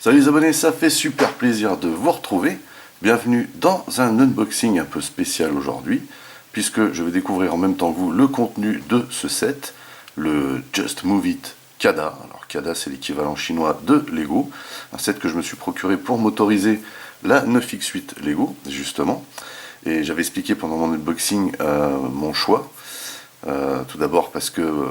Salut les abonnés, ça fait super plaisir de vous retrouver. Bienvenue dans un unboxing un peu spécial aujourd'hui, puisque je vais découvrir en même temps que vous le contenu de ce set, le Just Move It CADA. Alors CADA, c'est l'équivalent chinois de Lego, un set que je me suis procuré pour m'autoriser la 9X8 Lego, justement. Et j'avais expliqué pendant mon unboxing mon choix. Tout d'abord parce que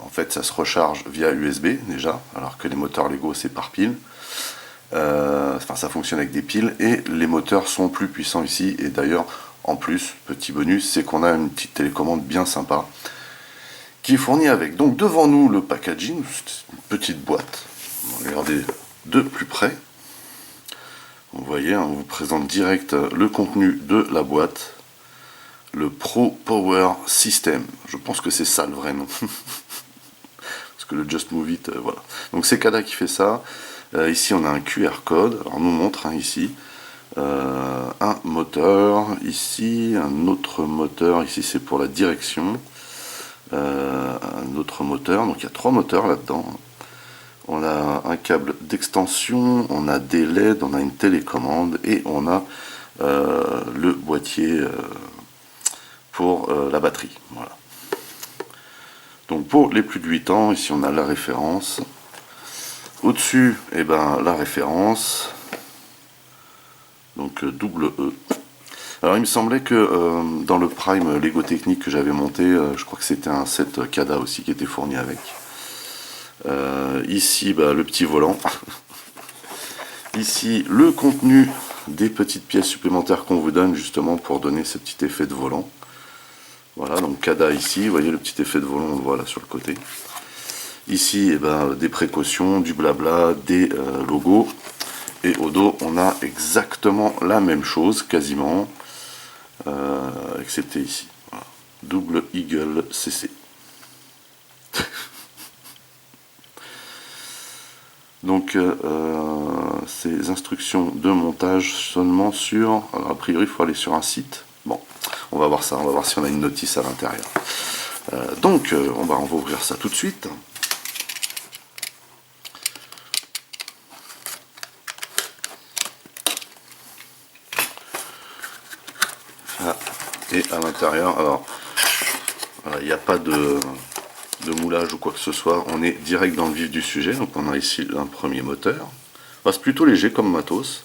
en fait ça se recharge via USB déjà, alors que les moteurs Lego c'est par pile. Enfin ça fonctionne avec des piles et les moteurs sont plus puissants ici. Et d'ailleurs en plus, petit bonus, c'est qu'on a une petite télécommande bien sympa qui est fournie avec. Donc devant nous le packaging, c'est une petite boîte. On va regarder de plus près. Vous voyez, on vous présente direct le contenu de la boîte. Le Pro Power System. Je pense que c'est ça le vrai nom. Parce que le Just Move It, voilà. Donc c'est CADA qui fait ça. Ici on a un QR code. Alors on nous montre ici un moteur. Ici un autre moteur. Ici c'est pour la direction. Un autre moteur. Donc il y a 3 moteurs là-dedans. On a un câble d'extension. On a des LED. On a une télécommande. Et on a le boîtier pour la batterie. Voilà. Donc pour les plus de 8 ans, ici on a la référence. Au-dessus, eh ben, la référence. Donc double E. Alors il me semblait que dans le Prime Lego Technique que j'avais monté, je crois que c'était un set CADA aussi qui était fourni avec. Ici, bah, le petit volant. Ici, le contenu des petites pièces supplémentaires qu'on vous donne justement pour donner ce petit effet de volant. Voilà, donc CADA ici, vous voyez le petit effet de volant, on le voit là sur le côté. Ici, eh ben, des précautions, du blabla, des logos. Et au dos, on a exactement la même chose, quasiment, excepté ici. Voilà. Double Eagle CC. Donc, ces instructions de montage seulement sur... Alors, a priori, il faut aller sur un site. Bon, on va voir ça, on va voir si on a une notice à l'intérieur. Donc, on va ouvrir ça tout de suite. Ah, et à l'intérieur, alors, voilà, il n'y a pas de moulage ou quoi que ce soit, on est direct dans le vif du sujet. Donc, on a ici un premier moteur. Enfin, c'est plutôt léger comme matos.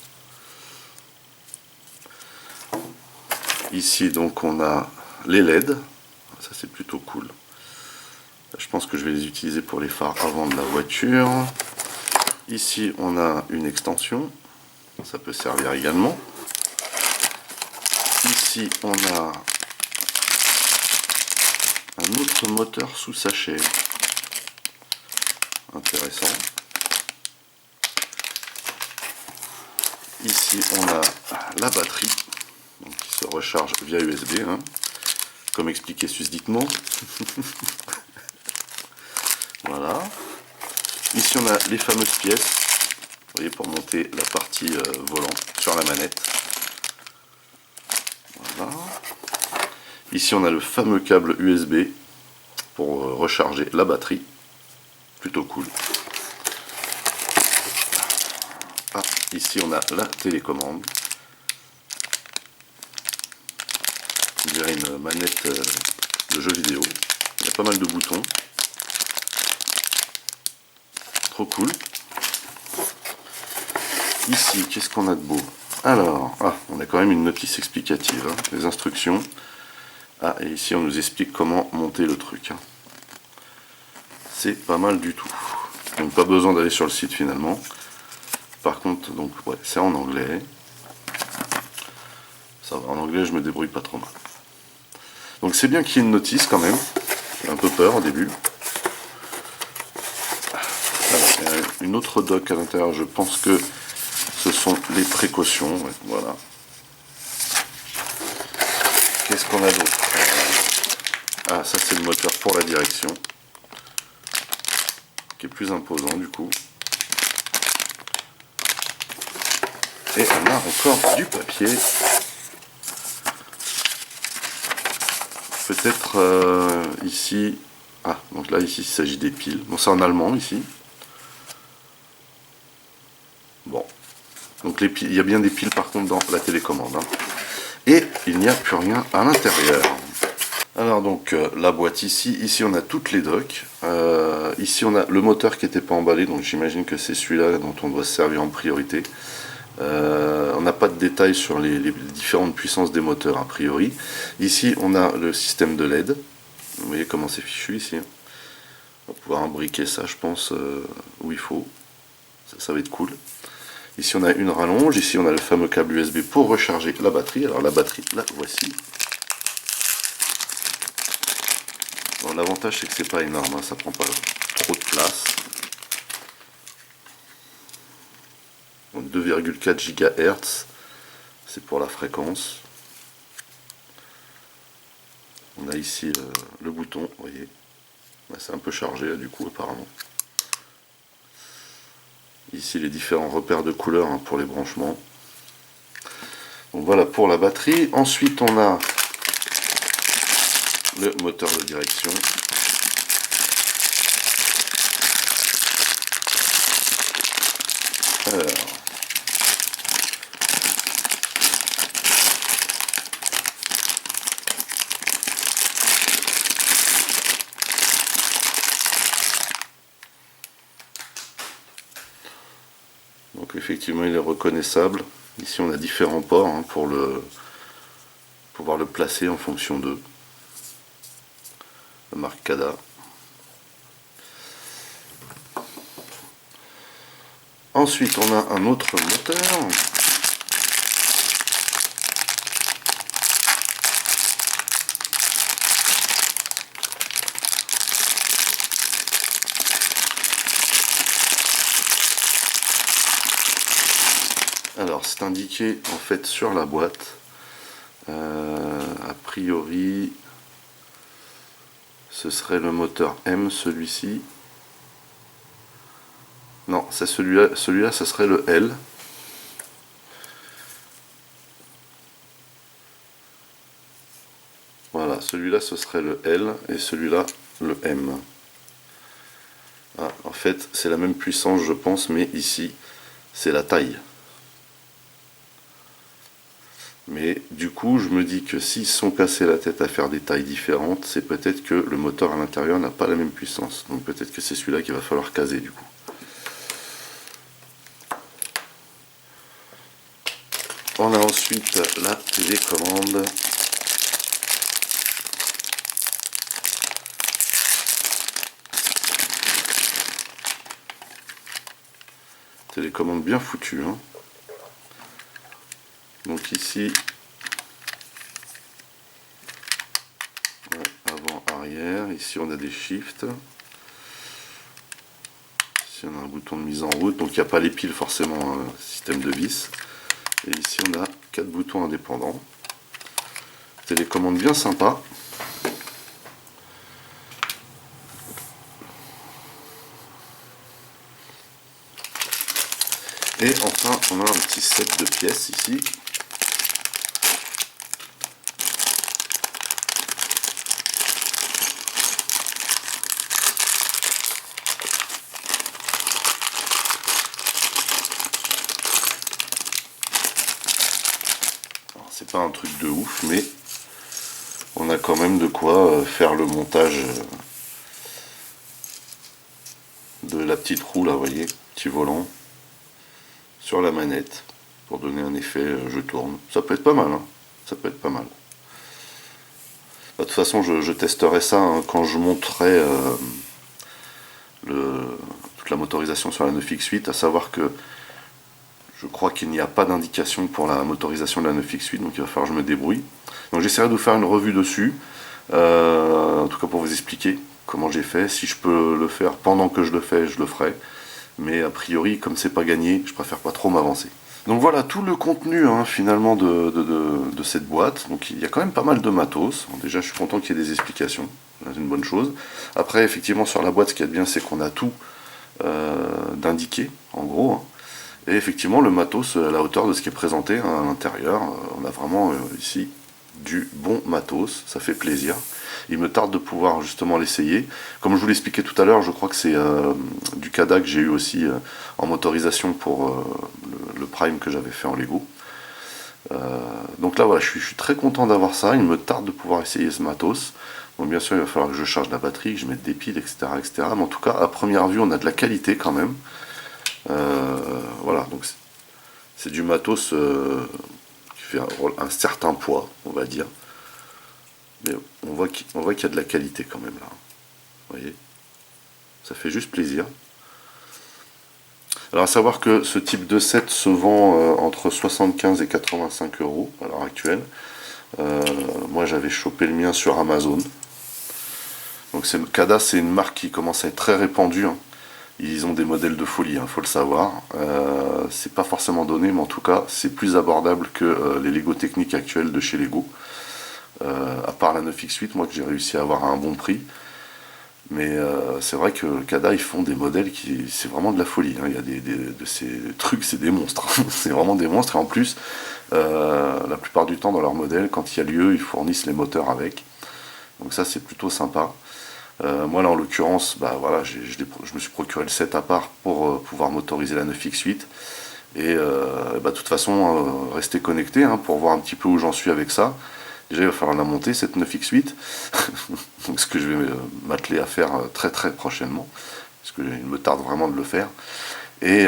Ici, donc, on a les LED. Ça, c'est plutôt cool. Je pense que je vais les utiliser pour les phares avant de la voiture. Ici, on a une extension. Ça peut servir également. Ici, on a un autre moteur sous sachet. Intéressant. Ici, on a la batterie. Donc, qui se recharge via USB, hein, comme expliqué susditement. Voilà. Ici, on a les fameuses pièces, vous voyez, pour monter la partie volant sur la manette. Voilà. Ici, on a le fameux câble USB pour recharger la batterie. Plutôt cool. Ah, ici, on a la télécommande. On dirait une manette de jeu vidéo. Il y a pas mal de boutons. Trop cool. Ici, qu'est-ce qu'on a de beau? Alors, on a quand même une notice explicative, hein, les instructions. Ah, et ici, on nous explique comment monter le truc. Hein. C'est pas mal du tout. Donc, pas besoin d'aller sur le site finalement. Par contre, donc, ouais, c'est en anglais. Ça va, en anglais, je me débrouille pas trop mal. Donc c'est bien qu'il y ait une notice quand même. J'ai un peu peur au début. Alors, il y a une autre doc à l'intérieur. Je pense que ce sont les précautions. Ouais, voilà. Qu'est-ce qu'on a d'autre? Ah, ça c'est le moteur pour la direction. Qui est plus imposant du coup. Et on a encore du papier. Peut-être ici. Ah, donc là ici il s'agit des piles. Bon, c'est en allemand ici. Donc il y a bien des piles par contre dans la télécommande. Hein. Et il n'y a plus rien à l'intérieur. Alors donc la boîte ici on a toutes les docks. Ici on a le moteur qui n'était pas emballé, donc j'imagine que c'est celui-là dont on doit se servir en priorité. On n'a pas de détails sur les différentes puissances des moteurs a priori. Ici on a le système de LED. Vous voyez comment c'est fichu ici. On va pouvoir imbriquer ça je pense où il faut. Ça va être cool. Ici on a une rallonge, ici on a le fameux câble USB pour recharger la batterie. Alors la batterie, la voici. Bon, l'avantage c'est que c'est pas énorme, hein, ça prend pas trop de place. 2,4 GHz, c'est pour la fréquence. On a ici le bouton, vous voyez. C'est un peu chargé là, du coup apparemment. Ici les différents repères de couleurs hein, pour les branchements. Donc voilà pour la batterie. Ensuite on a le moteur de direction. Alors. Donc effectivement il est reconnaissable. Ici on a différents ports hein, pour pouvoir le placer en fonction de la marque Cada. Ensuite on a un autre moteur. Alors c'est indiqué en fait sur la boîte. A priori ce serait le moteur M celui-ci. Non, c'est celui-là, ce serait le L. Voilà, celui-là ce serait le L et celui-là le M. Ah, en fait, c'est la même puissance je pense, mais ici c'est la taille. Mais du coup, je me dis que s'ils se sont cassés la tête à faire des tailles différentes, c'est peut-être que le moteur à l'intérieur n'a pas la même puissance. Donc peut-être que c'est celui-là qu'il va falloir caser du coup. On a ensuite la télécommande. Télécommande bien foutue. Hein. Donc ici, avant, arrière. Ici on a des shifts. Ici on a un bouton de mise en route. Donc il n'y a pas les piles forcément, système de vis. Et ici on a 4 boutons indépendants. Télécommande bien sympa. Et enfin on a un petit set de pièces ici. C'est pas un truc de ouf, mais on a quand même de quoi faire le montage de la petite roue là, vous voyez, petit volant sur la manette pour donner un effet je tourne. Ça peut être pas mal, hein. Ça peut être pas mal. De toute façon, je testerai ça hein, quand je monterai toute la motorisation sur la 9X8, à savoir que je crois qu'il n'y a pas d'indication pour la motorisation de la 9X8, donc il va falloir que je me débrouille. Donc j'essaierai de vous faire une revue dessus, en tout cas pour vous expliquer comment j'ai fait. Si je peux le faire pendant que je le fais, je le ferai. Mais a priori, comme c'est pas gagné, je préfère pas trop m'avancer. Donc voilà tout le contenu hein, finalement de cette boîte. Donc il y a quand même pas mal de matos. Bon, déjà je suis content qu'il y ait des explications, c'est une bonne chose. Après effectivement sur la boîte ce qui est bien c'est qu'on a tout d'indiqué en gros. Hein. Et effectivement le matos à la hauteur de ce qui est présenté hein, à l'intérieur. On a vraiment ici du bon matos, ça fait plaisir. Il me tarde de pouvoir justement l'essayer. Comme je vous l'expliquais tout à l'heure, je crois que c'est du CADA que j'ai eu aussi en motorisation pour Prime que j'avais fait en Lego. Donc là voilà, je suis très content d'avoir ça, il me tarde de pouvoir essayer ce matos. Bon, bien sûr il va falloir que je charge la batterie, que je mette des piles, etc., etc. Mais en tout cas, à première vue, on a de la qualité quand même. Voilà, donc c'est du matos qui fait un certain poids, on va dire. Mais on voit qu'il y a de la qualité quand même là. Vous voyez, ça fait juste plaisir. Alors à savoir que ce type de set se vend entre 75 et 85 euros à l'heure actuelle. Moi j'avais chopé le mien sur Amazon. Donc Cada, c'est une marque qui commence à être très répandue, hein. Ils ont des modèles de folie, hein, faut le savoir. C'est pas forcément donné, mais en tout cas c'est plus abordable que les Lego techniques actuels de chez Lego. À part la 9X8, moi que j'ai réussi à avoir à un bon prix. Mais c'est vrai que Cada, ils font des modèles qui, c'est vraiment de la folie, hein. Il y a de ces trucs, c'est des monstres. C'est vraiment des monstres. Et en plus, la plupart du temps dans leurs modèles, quand il y a lieu, ils fournissent les moteurs avec. Donc ça, c'est plutôt sympa. Moi là en l'occurrence, bah voilà, je me suis procuré le set à part pour pouvoir motoriser la 9X8. Et bah, de toute façon, rester connecté, hein, pour voir un petit peu où j'en suis avec ça. Déjà il va falloir la monter cette 9X8. Donc ce que je vais m'atteler à faire très très prochainement. Parce qu'il me tarde vraiment de le faire. Et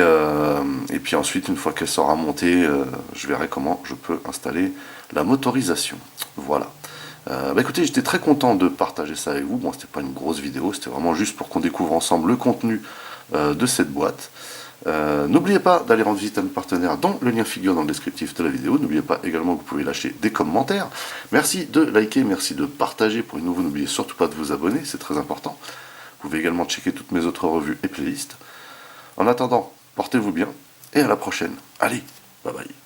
puis ensuite, une fois qu'elle sera montée, je verrai comment je peux installer la motorisation. Voilà. Bah écoutez, j'étais très content de partager ça avec vous. Bon, c'était pas une grosse vidéo, c'était vraiment juste pour qu'on découvre ensemble le contenu de cette boîte. N'oubliez pas d'aller rendre visite à nos partenaires dont le lien figure dans le descriptif de la vidéo. N'oubliez pas également que vous pouvez lâcher des commentaires. Merci de liker, merci de partager. Pour les nouveaux, n'oubliez surtout pas de vous abonner, c'est très important. Vous pouvez également checker toutes mes autres revues et playlists. En attendant, portez-vous bien et à la prochaine. Allez, bye bye.